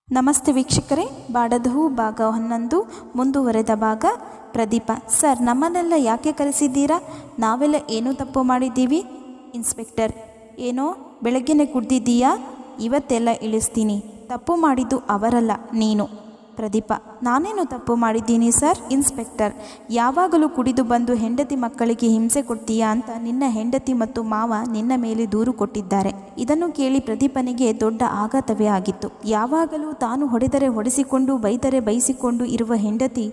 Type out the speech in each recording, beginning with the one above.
ನಮಸ್ತೆ ವೀಕ್ಷಕರೇ, ಬಾಡದ ಹೂ ಭಾಗ 11 ಮುಂದುವರೆದ ಭಾಗ. ಪ್ರದೀಪ: ಸರ್, ನಮ್ಮನ್ನೆಲ್ಲ ಯಾಕೆ ಕರೆಸಿದ್ದೀರಾ? ನಾವೆಲ್ಲ ಏನೂ ತಪ್ಪು ಮಾಡಿದ್ದೀವಿ? ಇನ್ಸ್ಪೆಕ್ಟರ್: ಏನೋ ಬೆಳಗ್ಗೆನೆ ಕುಡ್ದಿದ್ದೀಯಾ? ಇವತ್ತೆಲ್ಲ ಇಳಿಸ್ತೀನಿ. ತಪ್ಪು ಮಾಡಿದ್ದು ಅವರಲ್ಲ, ನೀನು. ಪ್ರದೀಪ: ನಾನೇನು ತಪ್ಪು ಮಾಡಿದ್ದೀನಿ ಸರ್? ಇನ್ಸ್ಪೆಕ್ಟರ್: ಯಾವಾಗಲೂ ಕುಡಿದು ಬಂದು ಹೆಂಡತಿ ಮಕ್ಕಳಿಗೆ ಹಿಂಸೆ ಕೊಡ್ತೀಯಾ ಅಂತ ನಿನ್ನ ಹೆಂಡತಿ ಮತ್ತು ಮಾವ ನಿನ್ನ ಮೇಲೆ ದೂರು ಕೊಟ್ಟಿದ್ದಾರೆ. ಇದನ್ನು ಕೇಳಿ ಪ್ರದೀಪನಿಗೆ ದೊಡ್ಡ ಆಘಾತವೇ ಆಗಿತ್ತು. ಯಾವಾಗಲೂ ತಾನು ಹೊಡೆದರೆ ಹೊಡೆಸಿಕೊಂಡು ಬೈದರೆ ಬೈಸಿಕೊಂಡು ಇರುವ ಹೆಂಡತಿ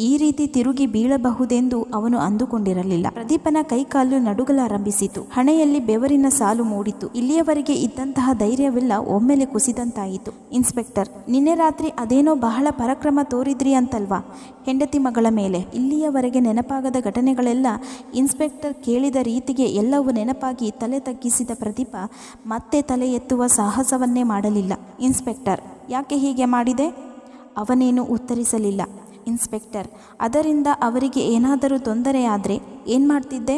ಈ ರೀತಿ ತಿರುಗಿ ಬೀಳಬಹುದೆಂದು ಅವನು ಅಂದುಕೊಂಡಿರಲಿಲ್ಲ. ಪ್ರದೀಪನ ಕೈಕಾಲು ನಡುಗಲಾರಂಭಿಸಿತು. ಹಣೆಯಲ್ಲಿ ಬೆವರಿನ ಸಾಲು ಮೂಡಿತು. ಇಲ್ಲಿಯವರೆಗೆ ಇದ್ದಂತಹ ಧೈರ್ಯವೆಲ್ಲ ಒಮ್ಮೆಲೆ ಕುಸಿದಂತಾಯಿತು. ಇನ್ಸ್ಪೆಕ್ಟರ್: ನಿನ್ನೆ ರಾತ್ರಿ ಅದೇನೋ ಬಹಳ ಪರಾಕ್ರಮ ತೋರಿದ್ರಿ ಅಂತಲ್ವಾ ಹೆಂಡತಿ ಮಗಳ ಮೇಲೆ? ಇಲ್ಲಿಯವರೆಗೆ ನೆನಪಾಗದ ಘಟನೆಗಳೆಲ್ಲ ಇನ್ಸ್ಪೆಕ್ಟರ್ ಕೇಳಿದ ರೀತಿಗೆ ಎಲ್ಲವೂ ನೆನಪಾಗಿ ತಲೆ ತಗ್ಗಿಸಿದ ಪ್ರದೀಪ ಮತ್ತೆ ತಲೆ ಎತ್ತುವ ಸಾಹಸವನ್ನೇ ಮಾಡಲಿಲ್ಲ. ಇನ್ಸ್ಪೆಕ್ಟರ್: ಯಾಕೆ ಹೀಗೆ ಮಾಡಿದೆ? ಅವನೇನು ಉತ್ತರಿಸಲಿಲ್ಲ. ಇನ್ಸ್ಪೆಕ್ಟರ್: ಅದರಿಂದ ಅವರಿಗೆ ಏನಾದರೂ ತೊಂದರೆಯಾದರೆ ಏನು ಮಾಡ್ತಿದ್ದೆ?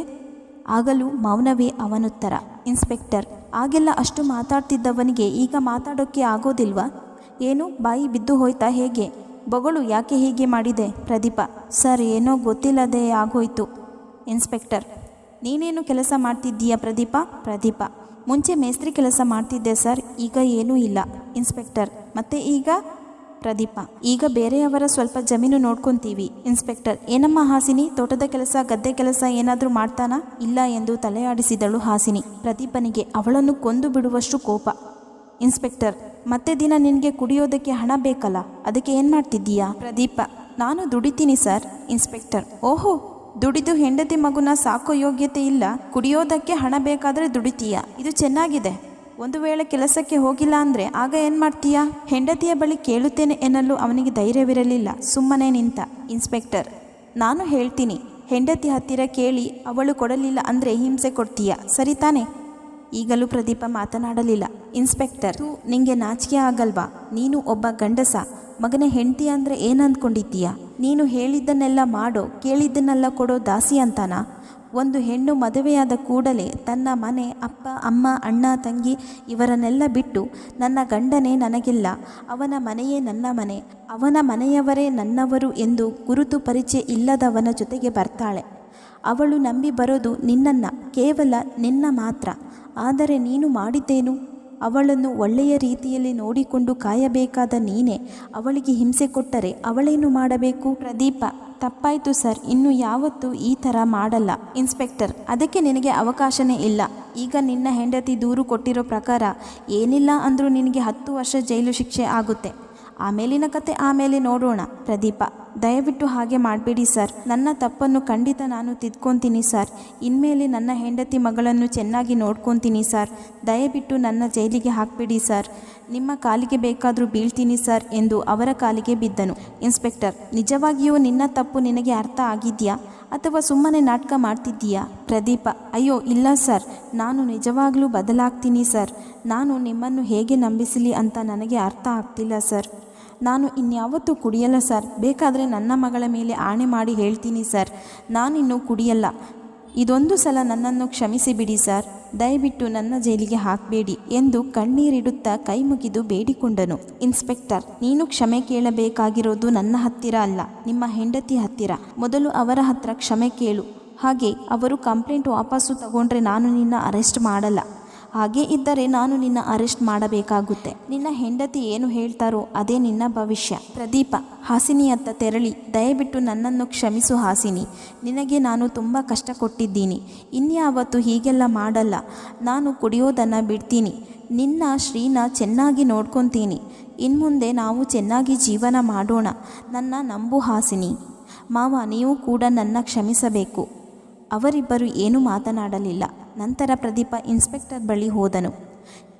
ಆಗಲೂ ಮೌನವೇ ಅವನುತ್ತರ. ಇನ್ಸ್ಪೆಕ್ಟರ್: ಆಗೆಲ್ಲ ಅಷ್ಟು ಮಾತಾಡ್ತಿದ್ದವನಿಗೆ ಈಗ ಮಾತಾಡೋಕ್ಕೆ ಆಗೋದಿಲ್ವಾ? ಏನು ಬಾಯಿ ಬಿದ್ದು ಹೋಯ್ತಾ ಹೇಗೆ? ಬೊಗಳು, ಯಾಕೆ ಹೀಗೆ ಮಾಡಿದೆ? ಪ್ರದೀಪ: ಸರ್, ಏನೋ ಗೊತ್ತಿಲ್ಲದೆ ಆಗೋಯ್ತು. ಇನ್ಸ್ಪೆಕ್ಟರ್: ನೀನೇನು ಕೆಲಸ ಮಾಡ್ತಿದ್ದೀಯಾ ಪ್ರದೀಪ? ಪ್ರದೀಪ: ಮುಂಚೆ ಮೇಸ್ತ್ರಿ ಕೆಲಸ ಮಾಡ್ತಿದ್ದೆ ಸರ್, ಈಗ ಏನೂ ಇಲ್ಲ. ಇನ್ಸ್ಪೆಕ್ಟರ್: ಮತ್ತೆ ಈಗ? ಪ್ರದೀಪ: ಈಗ ಬೇರೆಯವರ ಸ್ವಲ್ಪ ಜಮೀನು ನೋಡ್ಕೊತೀವಿ. ಇನ್ಸ್ಪೆಕ್ಟರ್: ಏನಮ್ಮ ಹಾಸಿನಿ, ತೋಟದ ಕೆಲಸ ಗದ್ದೆ ಕೆಲಸ ಏನಾದರೂ ಮಾಡ್ತಾನಾ? ಇಲ್ಲ ಎಂದು ತಲೆಯಾಡಿಸಿದಳು ಹಾಸಿನಿ. ಪ್ರದೀಪನಿಗೆ ಅವಳನ್ನು ಕೊಂದು ಬಿಡುವಷ್ಟು ಕೋಪ. ಇನ್ಸ್ಪೆಕ್ಟರ್: ಮತ್ತೆ ದಿನ ನಿನಗೆ ಕುಡಿಯೋದಕ್ಕೆ ಹಣ ಬೇಕಲ್ಲ, ಅದಕ್ಕೆ ಏನು ಮಾಡ್ತಿದ್ದೀಯಾ? ಪ್ರದೀಪ: ನಾನು ದುಡಿತೀನಿ ಸರ್. ಇನ್ಸ್ಪೆಕ್ಟರ್: ಓಹೋ, ದುಡಿದು ಹೆಂಡತಿ ಮಗುನ ಸಾಕೋ ಯೋಗ್ಯತೆ ಇಲ್ಲ, ಕುಡಿಯೋದಕ್ಕೆ ಹಣ ಬೇಕಾದರೆ ದುಡಿತೀಯಾ? ಇದು ಚೆನ್ನಾಗಿದೆ. ಒಂದು ವೇಳೆ ಕೆಲಸಕ್ಕೆ ಹೋಗಿಲ್ಲ ಅಂದರೆ ಆಗ ಏನು ಮಾಡ್ತೀಯಾ? ಹೆಂಡತಿಯ ಬಳಿ ಕೇಳುತ್ತೇನೆ ಎನ್ನಲು ಅವನಿಗೆ ಧೈರ್ಯವಿರಲಿಲ್ಲ. ಸುಮ್ಮನೆ ನಿಂತ. ಇನ್ಸ್ಪೆಕ್ಟರ್: ನಾನು ಹೇಳ್ತೀನಿ, ಹೆಂಡತಿ ಹತ್ತಿರ ಕೇಳಿ ಅವಳು ಕೊಡಲಿಲ್ಲ ಅಂದರೆ ಹಿಂಸೆ ಕೊಡ್ತೀಯಾ, ಸರಿ ತಾನೆ? ಈಗಲೂ ಪ್ರದೀಪ ಮಾತನಾಡಲಿಲ್ಲ. ಇನ್ಸ್ಪೆಕ್ಟರ್: ನಿಂಗೆ ನಾಚಿಕೆ ಆಗಲ್ವಾ? ನೀನು ಒಬ್ಬ ಗಂಡಸ, ಮಗನ ಹೆಂಡತಿ ಅಂದರೆ ಏನಂದ್ಕೊಂಡಿದ್ದೀಯಾ? ನೀನು ಹೇಳಿದ್ದನ್ನೆಲ್ಲ ಮಾಡೋ, ಕೇಳಿದ್ದನ್ನೆಲ್ಲ ಕೊಡೋ ದಾಸಿ ಅಂತಾನಾ? ಒಂದು ಹೆಣ್ಣು ಮದುವೆಯಾದ ಕೂಡಲೇ ತನ್ನ ಮನೆ, ಅಪ್ಪ ಅಮ್ಮ ಅಣ್ಣ ತಂಗಿ ಇವರನ್ನೆಲ್ಲ ಬಿಟ್ಟು ನನ್ನ ಗಂಡನೇ ನನಗಿಲ್ಲ, ಅವನ ಮನೆಯೇ ನನ್ನ ಮನೆ, ಅವನ ಮನೆಯವರೇ ನನ್ನವರು ಎಂದು ಗುರುತು ಪರಿಚಯ ಇಲ್ಲದವನ ಜೊತೆಗೆ ಬರ್ತಾಳೆ. ಅವಳು ನಂಬಿ ಬರೋದು ನಿನ್ನನ್ನು, ಕೇವಲ ನಿನ್ನ ಮಾತ್ರ. ಆದರೆ ನೀನು ಮಾಡಿದ್ದೇನು? ಅವಳನ್ನು ಒಳ್ಳೆಯ ರೀತಿಯಲ್ಲಿ ನೋಡಿಕೊಂಡು ಕಾಯಬೇಕಾದ ನೀನೇ ಅವಳಿಗೆ ಹಿಂಸೆ ಕೊಟ್ಟರೆ ಅವಳೇನು ಮಾಡಬೇಕು? ಪ್ರದೀಪ: ತಪ್ಪಾಯಿತು ಸರ್, ಇನ್ನು ಯಾವತ್ತೂ ಈ ಥರ ಮಾಡಲ್ಲ. ಇನ್ಸ್ಪೆಕ್ಟರ್: ಅದಕ್ಕೆ ನಿನಗೆ ಅವಕಾಶನೇ ಇಲ್ಲ. ಈಗ ನಿನ್ನ ಹೆಂಡತಿ ದೂರು ಕೊಟ್ಟಿರೋ ಪ್ರಕಾರ ಏನಿಲ್ಲ ಅಂದರೂ ನಿನಗೆ 10 ವರ್ಷ ಜೈಲು ಶಿಕ್ಷೆ ಆಗುತ್ತೆ. ಆಮೇಲಿನ ಕತೆ ಆಮೇಲೆ ನೋಡೋಣ. ಪ್ರದೀಪ: ದಯವಿಟ್ಟು ಹಾಗೆ ಮಾಡಬೇಡಿ ಸರ್, ನನ್ನ ತಪ್ಪನ್ನು ಖಂಡಿತ ನಾನು ತಿದ್ಕೊತೀನಿ ಸರ್. ಇನ್ಮೇಲೆ ನನ್ನ ಹೆಂಡತಿ ಮಗಳನ್ನು ಚೆನ್ನಾಗಿ ನೋಡ್ಕೊತೀನಿ ಸರ್. ದಯವಿಟ್ಟು ನನ್ನ ಜೈಲಿಗೆ ಹಾಕಬೇಡಿ ಸರ್. ನಿಮ್ಮ ಕಾಲಿಗೆ ಬೇಕಾದರೂ ಬೀಳ್ತೀನಿ ಸರ್ ಎಂದು ಅವರ ಕಾಲಿಗೆ ಬಿದ್ದನು. ಇನ್ಸ್ಪೆಕ್ಟರ್: ನಿಜವಾಗಿಯೂ ನಿನ್ನ ತಪ್ಪು ನಿನಗೆ ಅರ್ಥ ಆಗಿದೆಯಾ ಅಥವಾ ಸುಮ್ಮನೆ ನಾಟಕ ಮಾಡ್ತಿದ್ದೀಯಾ? ಪ್ರದೀಪ: ಅಯ್ಯೋ ಇಲ್ಲ ಸರ್, ನಾನು ನಿಜವಾಗ್ಲೂ ಬದಲಾಗ್ತೀನಿ ಸರ್. ನಾನು ನಿಮ್ಮನ್ನು ಹೇಗೆ ನಂಬಿಸಲಿ ಅಂತ ನನಗೆ ಅರ್ಥ ಆಗ್ತಿಲ್ಲ ಸರ್. ನಾನು ಇನ್ಯಾವತ್ತೂ ಕುಡಿಯಲ್ಲ ಸರ್. ಬೇಕಾದರೆ ನನ್ನ ಮಗಳ ಮೇಲೆ ಆಣೆ ಮಾಡಿ ಹೇಳ್ತೀನಿ ಸರ್, ನಾನಿನ್ನೂ ಕುಡಿಯಲ್ಲ. ಇದೊಂದು ಸಲ ನನ್ನನ್ನು ಕ್ಷಮಿಸಿಬಿಡಿ ಸರ್. ದಯವಿಟ್ಟು ನನ್ನ ಜೈಲಿಗೆ ಹಾಕಬೇಡಿ ಎಂದು ಕಣ್ಣೀರಿಡುತ್ತಾ ಕೈ ಮುಗಿದು ಬೇಡಿಕೊಂಡನು. ಇನ್ಸ್ಪೆಕ್ಟರ್: ನೀನು ಕ್ಷಮೆ ಕೇಳಬೇಕಾಗಿರೋದು ನನ್ನ ಹತ್ತಿರ ಅಲ್ಲ, ನಿಮ್ಮ ಹೆಂಡತಿ ಹತ್ತಿರ. ಮೊದಲು ಅವರ ಹತ್ರ ಕ್ಷಮೆ ಕೇಳು. ಹಾಗೆ ಅವರು ಕಂಪ್ಲೇಂಟ್ ವಾಪಸ್ಸು ತಗೊಂಡ್ರೆ ನಾನು ನಿನ್ನ ಅರೆಸ್ಟ್ ಮಾಡಲ್ಲ. ಹಾಗೇ ಇದ್ದರೆ ನಾನು ನಿನ್ನ ಅರೆಸ್ಟ್ ಮಾಡಬೇಕಾಗುತ್ತೆ. ನಿನ್ನ ಹೆಂಡತಿ ಏನು ಹೇಳ್ತಾರೋ ಅದೇ ನಿನ್ನ ಭವಿಷ್ಯ. ಪ್ರದೀಪ ಹಾಸಿನಿಯತ್ತ ತೆರಳಿ: ದಯವಿಟ್ಟು ನನ್ನನ್ನು ಕ್ಷಮಿಸು ಹಾಸಿನಿ. ನಿನಗೆ ನಾನು ತುಂಬ ಕಷ್ಟ ಕೊಟ್ಟಿದ್ದೀನಿ. ಇನ್ಯಾವತ್ತೂ ಹೀಗೆಲ್ಲ ಮಾಡಲ್ಲ. ನಾನು ಕುಡಿಯೋದನ್ನು ಬಿಡ್ತೀನಿ. ನಿನ್ನ ಶ್ರೀನ ಚೆನ್ನಾಗಿ ನೋಡ್ಕೊತೀನಿ. ಇನ್ಮುಂದೆ ನಾವು ಚೆನ್ನಾಗಿ ಜೀವನ ಮಾಡೋಣ. ನನ್ನ ನಂಬು ಹಾಸಿನಿ. ಮಾವ, ನೀವು ಕೂಡ ನನ್ನ ಕ್ಷಮಿಸಬೇಕು. ಅವರಿಬ್ಬರು ಏನೂ ಮಾತನಾಡಲಿಲ್ಲ. ನಂತರ ಪ್ರದೀಪ ಇನ್ಸ್ಪೆಕ್ಟರ್ ಬಳಿ ಹೋದನು.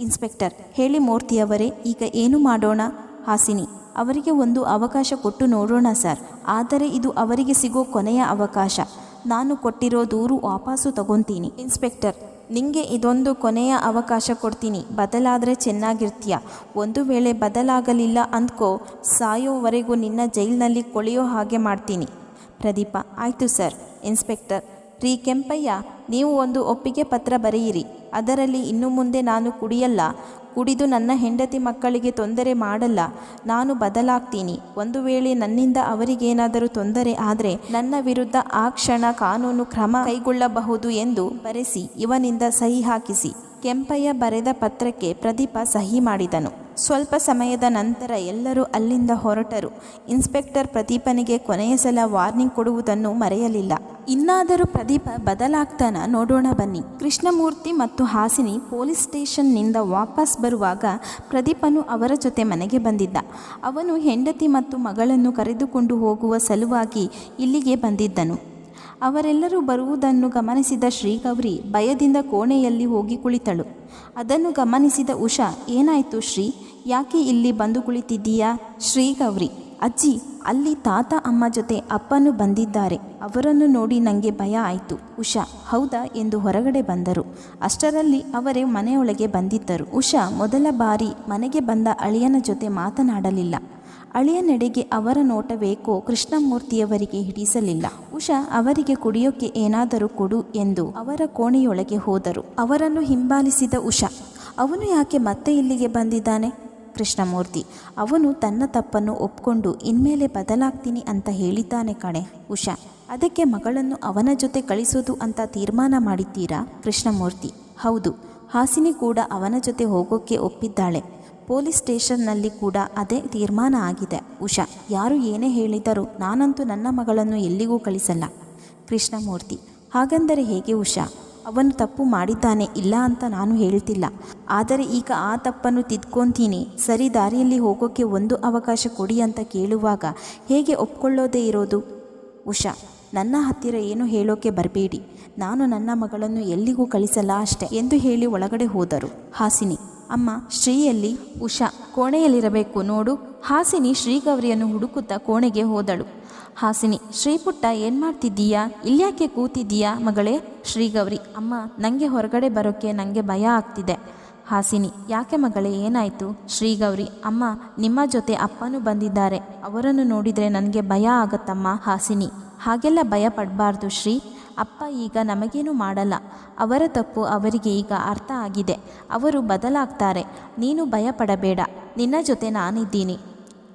ಇನ್ಸ್ಪೆಕ್ಟರ್: ಹೇಳಿ ಮೂರ್ತಿಯವರೇ, ಈಗ ಏನು ಮಾಡೋಣ? ಹಾಸಿನಿ: ಅವರಿಗೆ ಒಂದು ಅವಕಾಶ ಕೊಟ್ಟು ನೋಡೋಣ ಸರ್. ಆದರೆ ಇದು ಅವರಿಗೆ ಸಿಗೋ ಕೊನೆಯ ಅವಕಾಶ. ನಾನು ಕೊಟ್ಟಿರೋ ದೂರು ವಾಪಸ್ಸು ತಗೊತೀನಿ. ಇನ್ಸ್ಪೆಕ್ಟರ್: ನಿಂಗೆ ಇದೊಂದು ಕೊನೆಯ ಅವಕಾಶ ಕೊಡ್ತೀನಿ. ಬದಲಾದರೆ ಚೆನ್ನಾಗಿರ್ತೀಯ. ಒಂದು ವೇಳೆ ಬದಲಾಗಲಿಲ್ಲ ಅಂದ್ಕೋ, ಸಾಯೋವರೆಗೂ ನಿನ್ನ ಜೈಲಿನಲ್ಲಿ ಕೊಳೆಯೋ ಹಾಗೆ ಮಾಡ್ತೀನಿ. ಪ್ರದೀಪ: ಆಯಿತು ಸರ್. ಇನ್ಸ್ಪೆಕ್ಟರ್: ರೀ ಕೆಂಪಯ್ಯ, ನೀವು ಒಂದು ಒಪ್ಪಿಗೆ ಪತ್ರ ಬರೆಯಿರಿ. ಅದರಲ್ಲಿ ಇನ್ನು ಮುಂದೆ ನಾನು ಕುಡಿಯಲ್ಲ, ಕುಡಿದು ನನ್ನ ಹೆಂಡತಿ ಮಕ್ಕಳಿಗೆ ತೊಂದರೆ ಮಾಡಲ್ಲ. ನಾನು ಬದಲಾಗ್ತೀನಿ. ಒಂದು ವೇಳೆ ನನ್ನಿಂದ ಅವರಿಗೇನಾದರೂ ತೊಂದರೆ ಆದರೆ ನನ್ನ ವಿರುದ್ಧ ಆ ಕ್ಷಣ ಕಾನೂನು ಕ್ರಮ ಕೈಗೊಳ್ಳಬಹುದು ಎಂದು ಬರೆಸಿ ಇವನಿಂದ ಸಹಿ ಹಾಕಿಸಿ. ಕೆಂಪಯ್ಯ ಬರೆದ ಪತ್ರಕ್ಕೆ ಪ್ರದೀಪ ಸಹಿ ಮಾಡಿದನು. ಸ್ವಲ್ಪ ಸಮಯದ ನಂತರ ಎಲ್ಲರೂ ಅಲ್ಲಿಂದ ಹೊರಟರು. ಇನ್ಸ್ಪೆಕ್ಟರ್ ಪ್ರದೀಪನಿಗೆ ಕೊನೆಯ ಸಲ ವಾರ್ನಿಂಗ್ ಕೊಡುವುದನ್ನು ಮರೆಯಲಿಲ್ಲ. ಇನ್ನಾದರೂ ಪ್ರದೀಪ ಬದಲಾಗ್ತಾನ ನೋಡೋಣ ಬನ್ನಿ. ಕೃಷ್ಣಮೂರ್ತಿ ಮತ್ತು ಹಾಸಿನಿ ಪೊಲೀಸ್ ಸ್ಟೇಷನ್ನಿಂದ ವಾಪಸ್ ಬರುವಾಗ ಪ್ರದೀಪನು ಅವರ ಜೊತೆ ಮನೆಗೆ ಬಂದಿದ್ದ. ಅವನು ಹೆಂಡತಿ ಮತ್ತು ಮಗಳನ್ನು ಕರೆದುಕೊಂಡು ಹೋಗುವ ಸಲುವಾಗಿ ಇಲ್ಲಿಗೆ ಬಂದಿದ್ದನು. ಅವರೆಲ್ಲರೂ ಬರುವುದನ್ನು ಗಮನಿಸಿದ ಶ್ರೀಗೌರಿ ಭಯದಿಂದ ಕೋಣೆಯಲ್ಲಿ ಹೋಗಿ ಕುಳಿತಳು. ಅದನ್ನು ಗಮನಿಸಿದ ಉಷಾ, ಏನಾಯಿತು ಶ್ರೀ, ಯಾಕೆ ಇಲ್ಲಿ ಬಂದು ಕುಳಿತಿದ್ದೀಯಾ? ಶ್ರೀಗೌರಿ, ಅಜ್ಜಿ, ಅಲ್ಲಿ ತಾತ ಅಮ್ಮ ಜೊತೆ ಅಪ್ಪನು ಬಂದಿದ್ದಾರೆ. ಅವರನ್ನು ನೋಡಿ ನನಗೆ ಭಯ ಆಯಿತು. ಉಷಾ, ಹೌದಾ ಎಂದು ಹೊರಗಡೆ ಬಂದರು. ಅಷ್ಟರಲ್ಲಿ ಅವರೇ ಮನೆಯೊಳಗೆ ಬಂದಿದ್ದರು. ಉಷಾ ಮೊದಲ ಬಾರಿ ಮನೆಗೆ ಬಂದ ಅಳಿಯನ ಜೊತೆ ಮಾತನಾಡಲಿಲ್ಲ. ಅಳಿಯನೆಡೆಗೆ ಅವರ ನೋಟವೇಕೋ ಕೃಷ್ಣಮೂರ್ತಿಯವರಿಗೆ ಹಿಡಿಸಲಿಲ್ಲ. ಉಷಾ ಅವರಿಗೆ ಕುಡಿಯೋಕ್ಕೆ ಏನಾದರೂ ಕೊಡು ಎಂದು ಅವರ ಕೋಣೆಯೊಳಗೆ ಹೋದರು. ಅವರನ್ನು ಹಿಂಬಾಲಿಸಿದ ಉಷಾ, ಅವನು ಯಾಕೆ ಮತ್ತೆ ಇಲ್ಲಿಗೆ ಬಂದಿದ್ದಾನೆ? ಕೃಷ್ಣಮೂರ್ತಿ, ಅವನು ತನ್ನ ತಪ್ಪನ್ನು ಒಪ್ಕೊಂಡು ಇನ್ಮೇಲೆ ಬದಲಾಗ್ತೀನಿ ಅಂತ ಹೇಳಿದ್ದಾನೆ ಕಣೆ. ಉಷಾ, ಅದಕ್ಕೆ ಮಗಳನ್ನು ಅವನ ಜೊತೆ ಕಳಿಸೋದು ಅಂತ ತೀರ್ಮಾನ ಮಾಡಿದ್ದೀರಾ? ಕೃಷ್ಣಮೂರ್ತಿ, ಹೌದು. ಹಾಸಿನಿ ಕೂಡ ಅವನ ಜೊತೆ ಹೋಗೋಕ್ಕೆ ಒಪ್ಪಿದ್ದಾಳೆ. ಪೊಲೀಸ್ ಸ್ಟೇಷನ್ನಲ್ಲಿ ಕೂಡ ಅದೇ ತೀರ್ಮಾನ ಆಗಿದೆ. ಉಷಾ, ಯಾರು ಏನೇ ಹೇಳಿದರೂ ನಾನಂತೂ ನನ್ನ ಮಗಳನ್ನು ಎಲ್ಲಿಗೂ ಕಳಿಸಲ್ಲ. ಕೃಷ್ಣಮೂರ್ತಿ, ಹಾಗಂದರೆ ಹೇಗೆ ಉಷಾ? ಅವನು ತಪ್ಪು ಮಾಡಿದ್ದಾನೆ, ಇಲ್ಲ ಅಂತ ನಾನು ಹೇಳ್ತಿಲ್ಲ. ಆದರೆ ಈಗ ಆ ತಪ್ಪನ್ನು ತಿದ್ಕೊತೀನಿ, ಸರಿ ದಾರಿಯಲ್ಲಿ ಹೋಗೋಕ್ಕೆ ಒಂದು ಅವಕಾಶ ಕೊಡಿ ಅಂತ ಕೇಳುವಾಗ ಹೇಗೆ ಒಪ್ಕೊಳ್ಳೋದೇ ಇರೋದು? ಉಷಾ, ನನ್ನ ಹತ್ತಿರ ಏನು ಹೇಳೋಕೆ ಬರಬೇಡಿ. ನಾನು ನನ್ನ ಮಗಳನ್ನು ಎಲ್ಲಿಗೂ ಕಳಿಸಲ್ಲ ಅಷ್ಟೆ ಎಂದು ಹೇಳಿ ಒಳಗಡೆ ಹೋದರು. ಹಾಸಿನಿ, ಅಮ್ಮ, ಶ್ರೀಯಲ್ಲಿ? ಉಷಾ, ಕೋಣೆಯಲ್ಲಿರಬೇಕು ನೋಡು. ಹಾಸಿನಿ ಶ್ರೀಗೌರಿಯನ್ನು ಹುಡುಕುತ್ತಾ ಕೋಣೆಗೆ ಹೋದಳು. ಹಾಸಿನಿ, ಶ್ರೀಪುಟ್ಟ, ಏನು ಮಾಡ್ತಿದ್ದೀಯಾ? ಇಲ್ಯಾಕೆ ಕೂತಿದ್ದೀಯಾ ಮಗಳೇ? ಶ್ರೀಗೌರಿ, ಅಮ್ಮ, ನನಗೆ ಹೊರಗಡೆ ಬರೋಕ್ಕೆ ನನಗೆ ಭಯ ಆಗ್ತಿದೆ. ಹಾಸಿನಿ, ಯಾಕೆ ಮಗಳೇ, ಏನಾಯಿತು? ಶ್ರೀಗೌರಿ, ಅಮ್ಮ, ನಿಮ್ಮ ಜೊತೆ ಅಪ್ಪನೂ ಬಂದಿದ್ದಾರೆ. ಅವರನ್ನು ನೋಡಿದರೆ ನನಗೆ ಭಯ ಆಗತ್ತಮ್ಮ. ಹಾಸಿನಿ, ಹಾಗೆಲ್ಲ ಭಯ ಪಡಬಾರ್ದು ಶ್ರೀ. ಅಪ್ಪ ಈಗ ನಮಗೇನು ಮಾಡಲ್ಲ. ಅವರ ತಪ್ಪು ಅವರಿಗೆ ಈಗ ಅರ್ಥ ಆಗಿದೆ. ಅವರು ಬದಲಾಗ್ತಾರೆ. ನೀನು ಭಯ ಪಡಬೇಡ, ನಿನ್ನ ಜೊತೆ ನಾನಿದ್ದೀನಿ.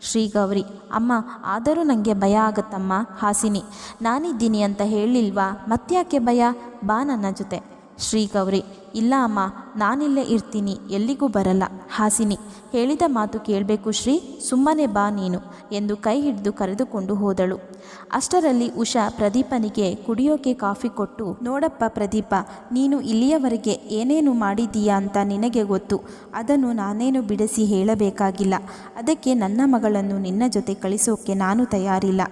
ಶ್ರೀಗೌರಿ, ಅಮ್ಮ, ಆದರೂ ನನಗೆ ಭಯ ಆಗತ್ತಮ್ಮ. ಹಾಸಿನಿ, ನಾನಿದ್ದೀನಿ ಅಂತ ಹೇಳಿಲ್ವಾ? ಮತ್ತ್ಯಾಕೆ ಭಯ? ಬಾ ನನ್ನ ಜೊತೆ. ಶ್ರೀಗೌರಿ, ಇಲ್ಲ ಅಮ್ಮ, ನಾನಿಲ್ಲೇ ಇರ್ತೀನಿ, ಎಲ್ಲಿಗೂ ಬರಲ್ಲ. ಹಾಸಿನಿ, ಹೇಳಿದ ಮಾತು ಕೇಳಬೇಕು ಶ್ರೀ, ಸುಮ್ಮನೆ ಬಾ ನೀನು ಎಂದು ಕೈ ಹಿಡಿದು ಕರೆದುಕೊಂಡು ಹೋದಳು. ಅಷ್ಟರಲ್ಲಿ ಉಷಾ ಪ್ರದೀಪನಿಗೆ ಕುಡಿಯೋಕೆ ಕಾಫಿ ಕೊಟ್ಟು, ನೋಡಪ್ಪ ಪ್ರದೀಪ, ನೀನು ಇಲ್ಲಿಯವರೆಗೆ ಏನೇನು ಮಾಡಿದ್ದೀಯಾ ಅಂತ ನಿನಗೆ ಗೊತ್ತು. ಅದನ್ನು ನಾನೇನು ಬಿಡಿಸಿ ಹೇಳಬೇಕಾಗಿಲ್ಲ. ಅದಕ್ಕೆ ನನ್ನ ಮಗಳನ್ನು ನಿನ್ನ ಜೊತೆ ಕಳಿಸೋಕೆ ನಾನು ತಯಾರಿಲ್ಲ.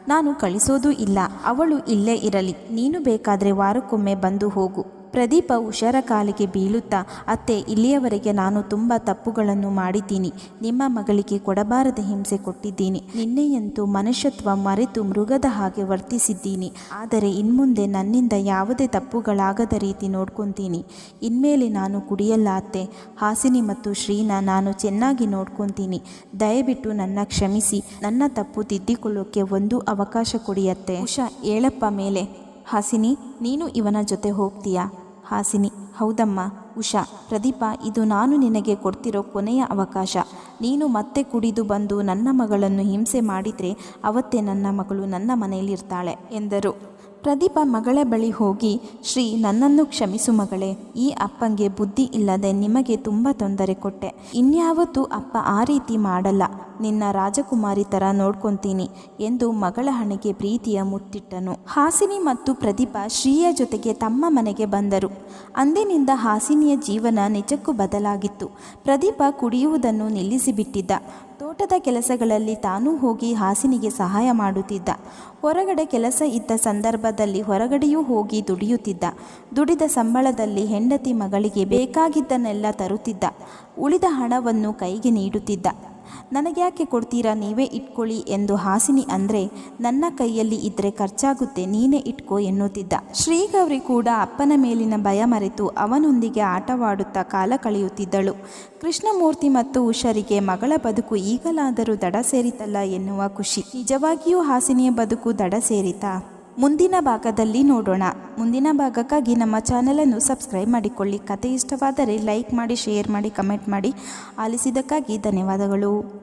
ನಾನು ಕಳಿಸೋದೂ ಇಲ್ಲ. ಅವಳು ಇಲ್ಲೇ ಇರಲಿ. ನೀನು ಬೇಕಾದರೆ ವಾರಕ್ಕೊಮ್ಮೆ ಬಂದು ಹೋಗು. ಪ್ರದೀಪ ಉಷಾರ ಕಾಲಿಗೆ ಬೀಳುತ್ತಾ, ಅತ್ತೆ, ಇಲ್ಲಿಯವರೆಗೆ ನಾನು ತುಂಬ ತಪ್ಪುಗಳನ್ನು ಮಾಡಿದ್ದೀನಿ. ನಿಮ್ಮ ಮಗಳಿಗೆ ಕೊಡಬಾರದ ಹಿಂಸೆ ಕೊಟ್ಟಿದ್ದೀನಿ. ನಿನ್ನೆಯಂತೂ ಮನುಷ್ಯತ್ವ ಮರೆತು ಮೃಗದ ಹಾಗೆ ವರ್ತಿಸಿದ್ದೀನಿ. ಆದರೆ ಇನ್ಮುಂದೆ ನನ್ನಿಂದ ಯಾವುದೇ ತಪ್ಪುಗಳಾಗದ ರೀತಿ ನೋಡ್ಕೊತೀನಿ. ಇನ್ಮೇಲೆ ನಾನು ಕುಡಿಯಲ್ಲ ಅತ್ತೆ. ಹಾಸಿನಿ ಮತ್ತು ಶ್ರೀನ ನಾನು ಚೆನ್ನಾಗಿ ನೋಡ್ಕೊತೀನಿ. ದಯವಿಟ್ಟು ನನ್ನ ಕ್ಷಮಿಸಿ. ನನ್ನ ತಪ್ಪು ತಿದ್ದಿಕೊಳ್ಳೋಕ್ಕೆ ಒಂದು ಅವಕಾಶ ಕೊಡಿಯತ್ತೆ. ಉಷಾ, ಏಳಪ್ಪ ಮೇಲೆ. ಹಾಸಿನಿ, ನೀನು ಇವನ ಜೊತೆ ಹೋಗ್ತೀಯಾ? ಹಾಸಿನಿ, ಹೌದಮ್ಮ. ಉಷಾ, ಪ್ರದೀಪ, ಇದು ನಾನು ನಿನಗೆ ಕೊಡ್ತಿರೋ ಕೊನೆಯ ಅವಕಾಶ. ನೀನು ಮತ್ತೆ ಕುಡಿದು ಬಂದು ನನ್ನ ಮಗಳನ್ನು ಹಿಂಸೆ ಮಾಡಿದರೆ ಅವತ್ತೇ ನನ್ನ ಮಗಳು ನನ್ನ ಮನೆಯಲ್ಲಿರ್ತಾಳೆ ಎಂದರು. ಪ್ರದೀಪ ಮಗಳ ಬಳಿ ಹೋಗಿ, ಶ್ರೀ, ನನ್ನನ್ನು ಕ್ಷಮಿಸು ಮಗಳೇ. ಈ ಅಪ್ಪಂಗೆ ಬುದ್ಧಿ ಇಲ್ಲದೆ ನಿಮಗೆ ತುಂಬ ತೊಂದರೆ ಕೊಟ್ಟೆ. ಇನ್ಯಾವತ್ತೂ ಅಪ್ಪ ಆ ರೀತಿ ಮಾಡಲ್ಲ. ನಿನ್ನ ರಾಜಕುಮಾರಿ ಥರ ನೋಡ್ಕೊತೀನಿ ಎಂದು ಮಗಳ ಹಣೆಗೆ ಪ್ರೀತಿಯ ಮುತ್ತಿಟ್ಟನು. ಹಾಸಿನಿ ಮತ್ತು ಪ್ರದೀಪ ಶ್ರೀಯ ಜೊತೆಗೆ ತಮ್ಮ ಮನೆಗೆ ಬಂದರು. ಅಂದಿನಿಂದ ಹಾಸಿನಿಯ ಜೀವನ ನಿಜಕ್ಕೂ ಬದಲಾಗಿತ್ತು. ಪ್ರದೀಪ ಕುಡಿಯುವುದನ್ನು ನಿಲ್ಲಿಸಿಬಿಟ್ಟಿದ್ದ. ತೋಟದ ಕೆಲಸಗಳಲ್ಲಿ ತಾನೂ ಹೋಗಿ ಹಾಸಿನಿಗೆ ಸಹಾಯ ಮಾಡುತ್ತಿದ್ದ. ಹೊರಗಡೆ ಕೆಲಸ ಇದ್ದ ಸಂದರ್ಭದಲ್ಲಿ ಹೊರಗಡೆಯೂ ಹೋಗಿ ದುಡಿಯುತ್ತಿದ್ದ. ದುಡಿದ ಸಂಬಳದಲ್ಲಿ ಹೆಂಡತಿ ಮಗಳಿಗೆ ಬೇಕಾಗಿದ್ದನ್ನೆಲ್ಲ ತರುತ್ತಿದ್ದ. ಉಳಿದ ಹಣವನ್ನು ಕೈಗೆ ನೀಡುತ್ತಿದ್ದ. ನನಗ್ಯಾಕೆ ಕೊಡ್ತೀರಾ, ನೀವೇ ಇಟ್ಕೊಳ್ಳಿ ಎಂದು ಹಾಸಿನಿ ಅಂದರೆ, ನನ್ನ ಕೈಯಲ್ಲಿ ಇದ್ದರೆ ಖರ್ಚಾಗುತ್ತೆ, ನೀನೇ ಇಟ್ಕೋ ಎನ್ನುತ್ತಿದ್ದ. ಶ್ರೀಗೌರಿ ಕೂಡ ಅಪ್ಪನ ಮೇಲಿನ ಭಯ ಮರೆತು ಅವನೊಂದಿಗೆ ಆಟವಾಡುತ್ತಾ ಕಾಲ ಕಳೆಯುತ್ತಿದ್ದಳು. ಕೃಷ್ಣಮೂರ್ತಿ ಮತ್ತು ಉಷರಿಗೆ ಮಗಳ ಬದುಕು ಈಗಲಾದರೂ ದಡ ಸೇರಿತಲ್ಲ ಎನ್ನುವ ಖುಷಿ. ನಿಜವಾಗಿಯೂ ಹಾಸಿನಿಯ ಬದುಕು ದಡ ಸೇರಿತಾ? ಮುಂದಿನ ಭಾಗದಲ್ಲಿ ನೋಡೋಣ. ಮುಂದಿನ ಭಾಗಕ್ಕಾಗಿ ನಮ್ಮ ಚಾನಲನ್ನು ಸಬ್ಸ್ಕ್ರೈಬ್ ಮಾಡಿಕೊಳ್ಳಿ. ಕತೆ ಇಷ್ಟವಾದರೆ ಲೈಕ್ ಮಾಡಿ, ಶೇರ್ ಮಾಡಿ, ಕಮೆಂಟ್ ಮಾಡಿ. ಆಲಿಸಿದ್ದಕ್ಕಾಗಿ ಧನ್ಯವಾದಗಳು.